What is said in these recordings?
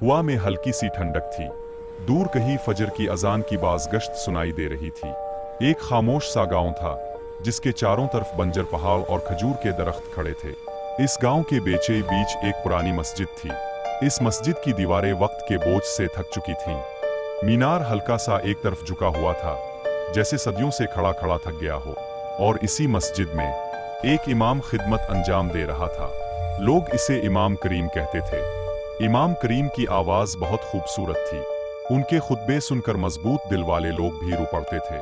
हवा में हल्की सी ठंडक थी। दूर कहीं फजर की अजान की बाज़गश्त सुनाई दे रही थी। एक खामोश सा गांव था जिसके चारों तरफ बंजर पहाड़ और खजूर के दरख्त खड़े थे। इस गांव के बीचे बीच एक पुरानी मस्जिद थी। इस मस्जिद की दीवारें वक्त के बोझ से थक चुकी थीं। मीनार हल्का सा एक तरफ झुका हुआ था, जैसे सदियों से खड़ा खड़ा थक गया हो। और इसी मस्जिद में एक इमाम खिदमत अंजाम दे रहा था। लोग इसे इमाम करीम कहते थे। इमाम करीम की आवाज़ बहुत खूबसूरत थी। उनके खुतबे सुनकर मजबूत दिल वाले लोग भी रो पड़ते थे।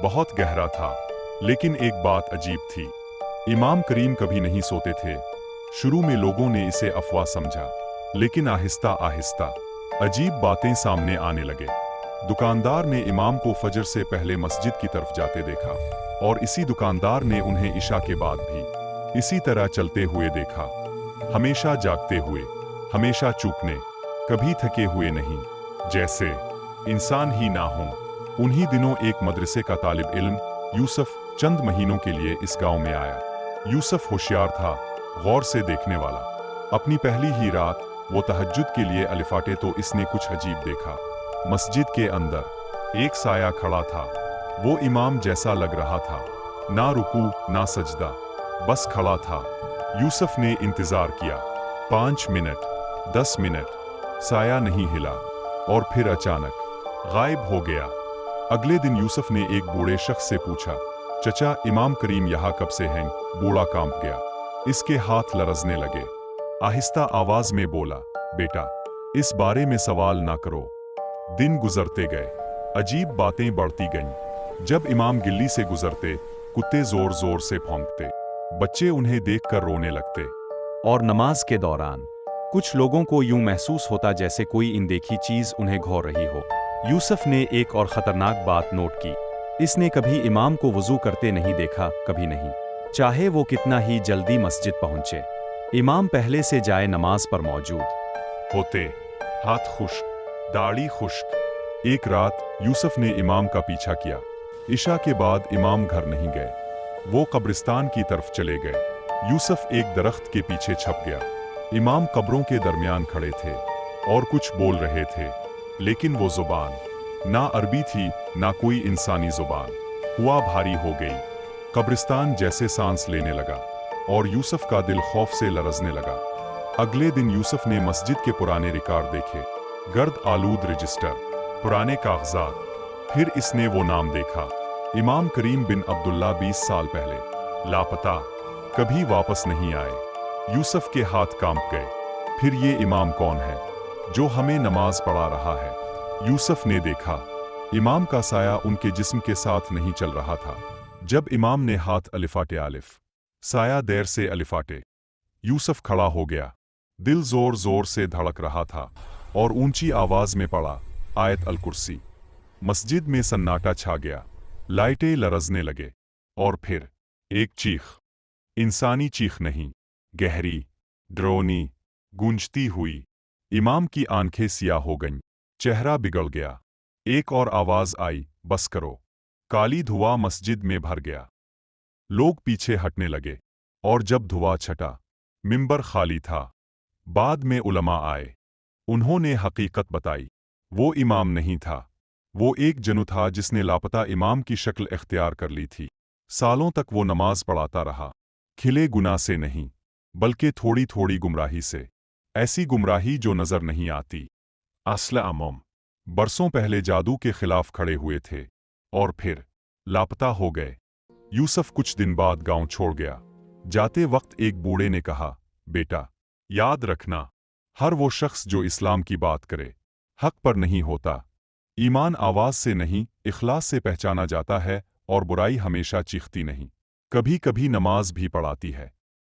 बहुत गहरा था, लेकिन एक बात अजीब थी। इमाम करीम कभी नहीं सोते थे। शुरू में लोगों ने इसे अफवाह समझा, लेकिन आहिस्ता आहिस्ता अजीब बातें सामने आने लगे। दुकानदार ने इमाम को फजर से पहले मस्जिद की तरफ जाते देखा, और इसी दुकानदार ने उन्हें इशा के बाद भी इसी तरह चलते हुए देखा। हमेशा जागते हुए, हमेशा चूकने, कभी थके हुए नहीं, जैसे इंसान ही ना हो। उन्हीं दिनों एक मदरसे का तालिब इल्म यूसुफ चंद महीनों के लिए इस गांव में आया। यूसुफ होशियार था, गौर से देखने वाला। अपनी पहली ही रात वो तहज्जुद के लिए अलिफाटे तो इसने कुछ अजीब देखा। मस्जिद के अंदर एक साया खड़ा था। वो इमाम जैसा लग रहा था, ना रुकू ना सजदा, बस खड़ा था। यूसुफ ने इंतजार किया। 5 मिनट, 10 मिनट, साया नहीं हिला, और फिर अचानक गायब हो गया। अगले दिन यूसुफ ने एक बूढ़े शख्स से पूछा, चचा, इमाम करीम यहाँ कब से हैं? बूढ़ा कांप गया। इसके हाथ लरजने लगे। आहिस्ता आवाज में बोला, बेटा, इस बारे में सवाल ना करो। दिन गुजरते गए, अजीब बातें बढ़ती गईं। जब इमाम गिल्ली से गुजरते, कुत्ते जोर जोर से भौंकते, बच्चे उन्हें देखकर रोने लगते। और नमाज के दौरान कुछ लोगों को यूं महसूस होता जैसे कोई अनदेखी चीज उन्हें घौर रही हो। यूसुफ ने एक और खतरनाक बात नोट की। इसने कभी इमाम को वजू करते नहीं देखा, कभी नहीं, चाहे वो कितना ही जल्दी मस्जिद पहुंचे। इमाम पहले से जाए नमाज पर मौजूद होते, हाथ खुश्क, दाढ़ी खुश्क। एक रात यूसुफ ने इमाम का पीछा किया। इशा के बाद इमाम घर नहीं गए। वो कब्रिस्तान की तरफ चले गए। यूसुफ एक दरख्त के पीछे छप गया। इमाम कब्रों के दरमियान खड़े थे और कुछ बोल रहे थे, लेकिन वो जुबान ना अरबी थी ना कोई इंसानी जुबान। हुआ भारी हो गई। कब्रिस्तान जैसे सांस लेने लगा और यूसुफ का दिल खौफ से लरजने लगा। अगले दिन यूसुफ ने मस्जिद के पुराने रिकॉर्ड देखे, गर्द आलूद रजिस्टर, पुराने कागजात। फिर इसने वो नाम देखा, इमाम करीम बिन अब्दुल्ला, 20 साल पहले लापता, कभी वापस नहीं आए। यूसुफ के हाथ कांप गए। फिर ये इमाम कौन है जो हमें नमाज पढ़ा रहा है? यूसुफ ने देखा, इमाम का साया उनके जिस्म के साथ नहीं चल रहा था। जब इमाम ने हाथ अलिफाटे आलिफ, साया देर से अलिफाटे। यूसुफ खड़ा हो गया। दिल जोर जोर से धड़क रहा था और ऊंची आवाज में पढ़ा, आयत अल कुर्सी। मस्जिद में सन्नाटा छा गया। लाइटें लरजने लगे, और फिर एक चीख। इंसानी चीख नहीं, गहरी, ड्रोनी, गूंजती हुई। इमाम की आंखें सियाह हो गईं, चेहरा बिगड़ गया। एक और आवाज आई, बस करो। काली धुआं मस्जिद में भर गया। लोग पीछे हटने लगे, और जब धुआं छटा, मिंबर खाली था। बाद में उलमा आए। उन्होंने हकीकत बताई। वो इमाम नहीं था, वो एक जनु था जिसने लापता इमाम की शक्ल इख्तियार कर ली थी। सालों तक वो नमाज पढ़ाता रहा, खिले गुनाह से नहीं, बल्कि थोड़ी थोड़ी गुमराही से। ऐसी गुमराही जो नजर नहीं आती। अस्ल अमम बरसों पहले जादू के खिलाफ खड़े हुए थे, और फिर लापता हो गए। यूसुफ कुछ दिन बाद गांव छोड़ गया। जाते वक्त एक बूढ़े ने कहा, बेटा, याद रखना, हर वो शख्स जो इस्लाम की बात करे, हक पर नहीं होता। ईमान आवाज से नहीं, इखलास से पहचाना जाता है, और बुराई हमेशा चीखती नहीं, कभी कभी नमाज भी पढ़ाती है।